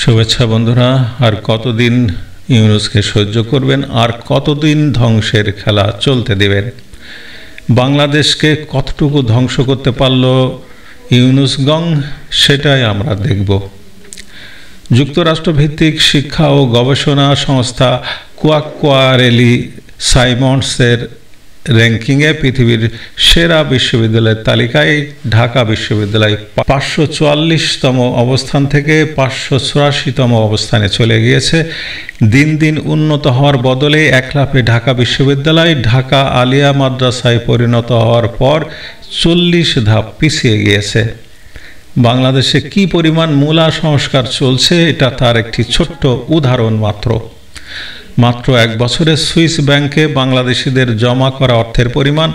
শুভেচ্ছা বন্ধুরা। আর কতদিন ইউনুসকে সহ্য করবেন, আর কতদিন ধ্বংসের খেলা চলতে দিবেন? বাংলাদেশকে কতটুকু ধ্বংস করতে পারল ইউনুস গং, সেটাই আমরা দেখব। যুক্তরাষ্ট্রভিত্তিক শিক্ষা ও গবেষণা সংস্থা কোয়াক্কোয়ারেলি সাইমন্ডসের র্যাঙ্কিংয়ে পৃথিবীর সেরা বিশ্ববিদ্যালয়ের তালিকায় ঢাকা বিশ্ববিদ্যালয় 544তম অবস্থান থেকে 584তম অবস্থানে চলে গিয়েছে। দিন দিন উন্নত হওয়ার বদলে একলাফে ঢাকা বিশ্ববিদ্যালয় ঢাকা আলিয়া মাদ্রাসায় পরিণত হওয়ার পর 40 ধাপ পিছিয়ে গিয়েছে। বাংলাদেশে কি পরিমাণ মূলা সংস্কার চলছে, এটা তার একটি ছোট্ট উদাহরণ মাত্র এক বছরে সুইস ব্যাংকে বাংলাদেশিদের জমা করা অর্থের পরিমাণ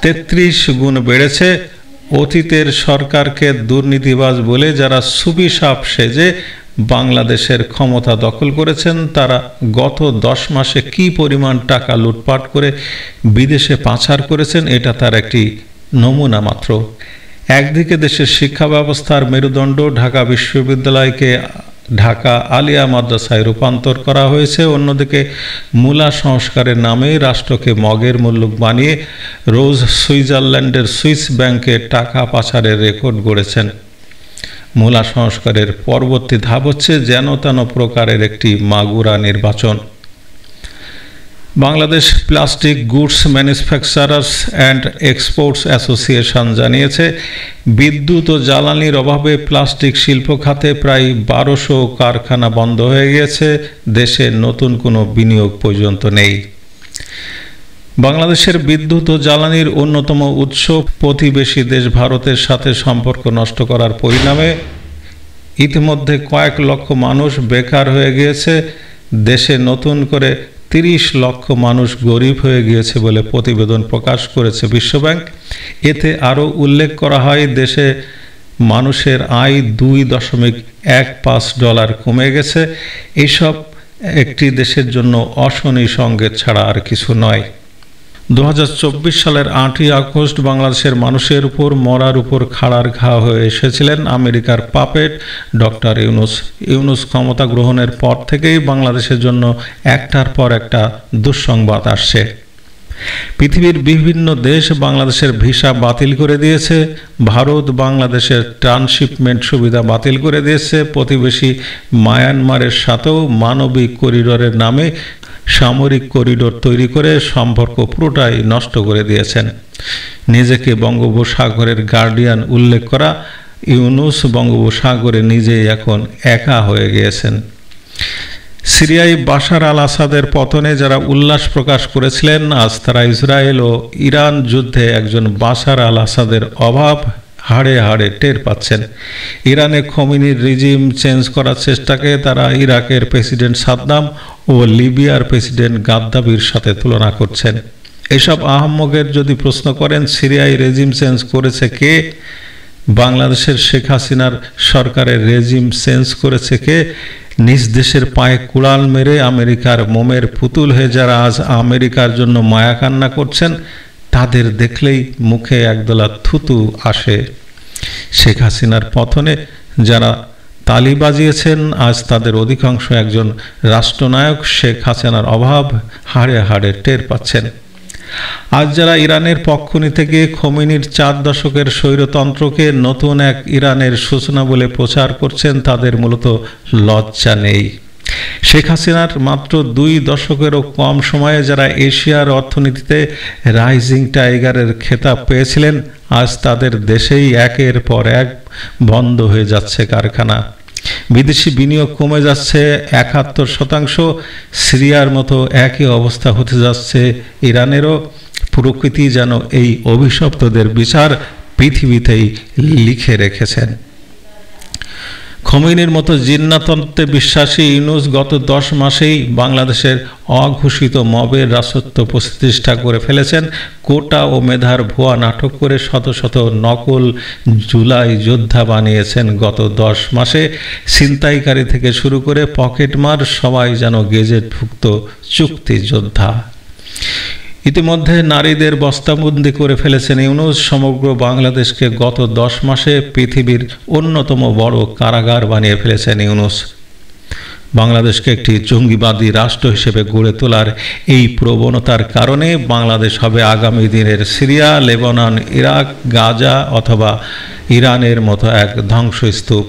33 গুণ বেড়েছে। অতীতের সরকারকে দুর্নীতিবাজ বলে যারা সুফি সাপ সেজে বাংলাদেশের ক্ষমতা দখল করেছেন, তারা গত 10 মাসে কি পরিমাণ টাকা লুটপাট করে বিদেশে পাচার করেছেন, এটা তার একটি নমুনা মাত্র। একদিকে দেশের শিক্ষা ব্যবস্থার মেরুদণ্ড ঢাকা বিশ্ববিদ্যালয়কে ঢাকা আলিয়া মাদ্রাসায় রূপান্তর করা হয়েছে, অন্যদিকে মূলা সংস্কারের নামে রাষ্ট্রকে মগের মুল্লুক বানিয়ে রোজ সুইজারল্যান্ডের সুইস ব্যাংকে টাকা পাচারের রেকর্ড গড়েছেন। মূলা সংস্কারের পরবর্তী ধাপ হচ্ছে যেন তেন প্রকারের একটি মাগুরা নির্বাচন। Bangladesh plastic goods manufacturers and exports association জানিয়েছে, বিদ্যুৎ ও জ্বালানির অভাবে প্লাস্টিক শিল্প খাতে প্রায় 1200 কারখানা বন্ধ হয়ে গিয়েছে। দেশে নতুন কোনো বিনিয়োগ পর্যন্ত নেই। বাংলাদেশের বিদ্যুৎ ও জ্বালানির অন্যতম উৎস প্রতিবেশী দেশ ভারতের সাথে সম্পর্ক নষ্ট করার পরিণামে ইতিমধ্যে কয়েক লক্ষ মানুষ বেকার হয়ে গিয়েছে। দেশে নতুন করে 30 লক্ষ মানুষ গরিব হয়ে গিয়েছে বলে প্রতিবেদন প্রকাশ করেছে বিশ্বব্যাংক। এতে আরও উল্লেখ করা হয়, দেশে মানুষের আয় $2.15 কমে গেছে। এসব একটি দেশের জন্য অশনি সংকেত ছাড়া আর কিছু নয়। 2024 সালের 8ই আগস্ট বাংলাদেশের মানুষের উপর মরার উপর খাড়ার ঘা হয়ে এসেছিলেন আমেরিকার পাপেট ডক্টর ইউনুস ক্ষমতা গ্রহণের পর থেকেই বাংলাদেশের জন্য একটার পর একটা দুঃসংবাদ আসছে। পৃথিবীর বিভিন্ন দেশ বাংলাদেশের ভিসা বাতিল করে দিয়েছে। ভারত বাংলাদেশের ট্রান্সশিপমেন্ট সুবিধা বাতিল করে দিয়েছে। প্রতিবেশী মায়ানমারের সাথেও মানবিক করিডোরের নামে সামরিক করিডোর তৈরি করে সম্পর্ক পুরোটাই নষ্ট করে দিয়েছেন। নিজেকে বঙ্গোপসাগরের গার্ডিয়ান উল্লেখ করা ইউনুস বঙ্গোপসাগরে নিজেই এখন একা হয়ে গিয়েছেন। সিরিয়ায় বাশার আল আসাদের পতনে যারা উল্লাস প্রকাশ করেছিলেন, আজ তারা ইসরায়েল ও ইরান যুদ্ধে একজন বাশার আল আসাদের অভাব হাড়ে হাড়ে টের পাচ্ছেন। ইরানে খোমেনির রিজিম চেঞ্জ করার চেষ্টাকে তারা ইরাকের প্রেসিডেন্ট সাদ্দাম ও লিবিয়ার প্রেসিডেন্ট গাদ্দাফির সাথে তুলনা করছেন। এসব আহম্মকের যদি প্রশ্ন করেন সিরিয়ায় রেজিম চেঞ্জ করেছে কে, বাংলাদেশের শেখ হাসিনার সরকারের রেজিম চেঞ্জ করেছে কে, নিজ দেশের পায়ে কুড়াল মেরে আমেরিকার মোমের পুতুল হয়ে যারা আজ আমেরিকার জন্য মায়া কান্না করছেন, তাদের দেখলেই মুখে একদলা থুতু আসে। শেখ হাসিনার পতনে যারা তালি বাজিয়েছেন, আজ তাদের অধিকাংশ একজন রাষ্ট্রনায়ক শেখ হাসিনার অভাব হাড়ে হাড়ে টের পাচ্ছেন। আজ যারা ইরানের পক্ষ নিতে গিয়ে খোমেনির 4 দশকের স্বৈরতন্ত্রকে নতুন এক ইরানের সূচনা বলে প্রচার করছেন, তাদের মূলত লজ্জা নেই। শেখ হাসিনার মাত্র 2 দশকেরও কম সময়ে যারা এশিয়ার অর্থনীতিতে রাইজিং টাইগারের খেতাব পেয়েছিলেন, আজ তাদের দেশেই একের পর এক বন্ধ হয়ে যাচ্ছে কারখানা। বিদেশি বিনিয়োগ কমে যাচ্ছে 71%। সিরিয়ার মতো একই অবস্থা হতে যাচ্ছে ইরানেরও। প্রকৃতি যেন এই অভিশপ্তদের বিচার পৃথিবীতেই লিখে রেখেছেন। খোমেনির মতো জিন্নাতন্ত্রে বিশ্বাসী ইউনুস গত 10 মাসেই বাংলাদেশের অঘোষিত মবের রাজত্ব প্রতিষ্ঠা করে ফেলেছেন। কোটা ও মেধার ভুয়া নাটক করে শত শত নকল জুলাই যোদ্ধা বানিয়েছেন। গত 10 মাসে ছিনতাইকারী থেকে শুরু করে পকেটমার সবাই যেন গেজেটভুক্ত চুক্তি যোদ্ধা। ইতিমধ্যে নারীদের বস্তাবন্দি করে ফেলেছেন ইউনুস। সমগ্র বাংলাদেশকে গত 10 মাসে পৃথিবীর অন্যতম বড় কারাগার বানিয়ে ফেলেছেন ইউনুস। বাংলাদেশকে একটি জঙ্গিবাদী রাষ্ট্র হিসেবে গড়ে তোলার এই প্রবণতার কারণে বাংলাদেশ হবে আগামী দিনের সিরিয়া, লেবানন, ইরাক, গাজা অথবা ইরানের মতো এক ধ্বংসস্তূপ।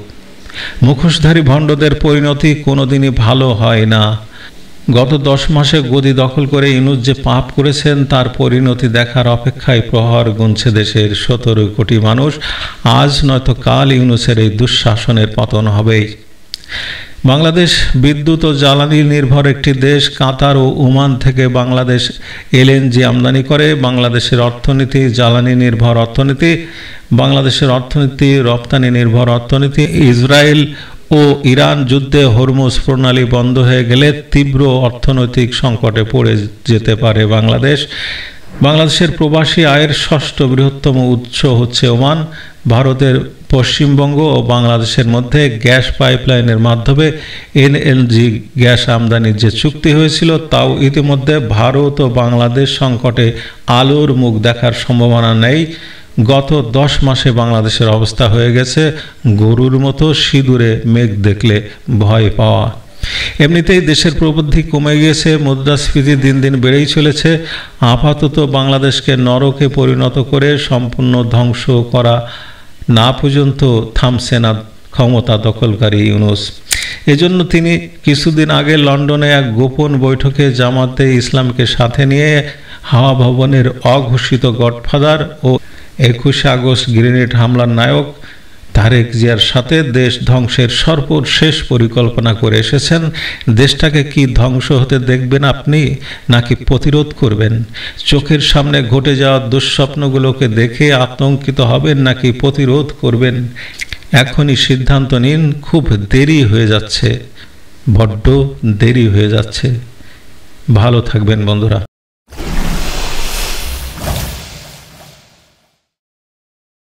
মুখোশধারী ভণ্ডদের পরিণতি কোনোদিনই ভালো হয় না। গত 10 মাসে গদি দখল করে ইউনূস যে পাপ করেছেন তার পরিণতি দেখার অপেক্ষায় প্রহর গুনছে দেশের 17 কোটি মানুষ। আজ নয়তো কাল ইউনূসের এই দুঃশাসনের পতন হবেই। বাংলাদেশ বিদ্যুৎ ও জ্বালানি নির্ভর একটি দেশ। কাতার ও ওমান থেকে বাংলাদেশ এলএনজি আমদানি করে। বাংলাদেশের অর্থনীতি জ্বালানি নির্ভর অর্থনীতি। বাংলাদেশের অর্থনীতি রপ্তানি নির্ভর অর্থনীতি। ইসরায়েল ও ইরান যুদ্ধে হরমুজ প্রণালী বন্ধ হয়ে গেলে তীব্র অর্থনৈতিক সংকটে পড়ে যেতে পারে বাংলাদেশ। বাংলাদেশের প্রবাসী আয়ের 6ষ্ঠ বৃহত্তম উৎস হচ্ছে ওমান। ভারতের পশ্চিমবঙ্গ ও বাংলাদেশের মধ্যে গ্যাস পাইপলাইনের মাধ্যমে এনএলজি গ্যাস আমদানির যে চুক্তি হয়েছিল তাও ইতিমধ্যে ভারত ও বাংলাদেশ সংকটে আলোর মুখ দেখার সম্ভাবনা নেই। গত 10 মাসে বাংলাদেশের অবস্থা হয়ে গেছে গরুর মতো সিঁদুরে মেঘ দেখলে ভয় পাওয়া। এমনিতেই দেশের প্রবৃদ্ধি কমে গিয়েছে, মুদ্রাস্ফীতি দিন দিন বেড়েই চলেছে। আপাতত বাংলাদেশকে নরকে পরিণত করে সম্পূর্ণ ধ্বংস করা না পর্যন্ত থামছে না ক্ষমতা দখলকারী ইউনূস। এজন্য তিনি কিছুদিন আগে লন্ডনে এক গোপন বৈঠকে জামাতে ইসলামকে সাথে নিয়ে হাওয়া ভবনের অঘোষিত গডফাদার ও 21 আগস্ট গ্রেনেড হামলার নায়ক তারেক জিয়ার সাথে দেশ ধ্বংসের সর্বশেষ পরিকল্পনা করে এসেছেন। দেশটাকে কি ধ্বংস হতে দেখবেন আপনি, নাকি প্রতিরোধ করবেন? চোখের সামনে ঘটে যাওয়া দুঃস্বপ্নগুলোকে দেখে আতঙ্কিত হবেন নাকি প্রতিরোধ করবেন? এখনই সিদ্ধান্ত নিন। খুব দেরি হয়ে যাচ্ছে, বড্ড দেরি হয়ে যাচ্ছে। ভালো থাকবেন বন্ধুরা।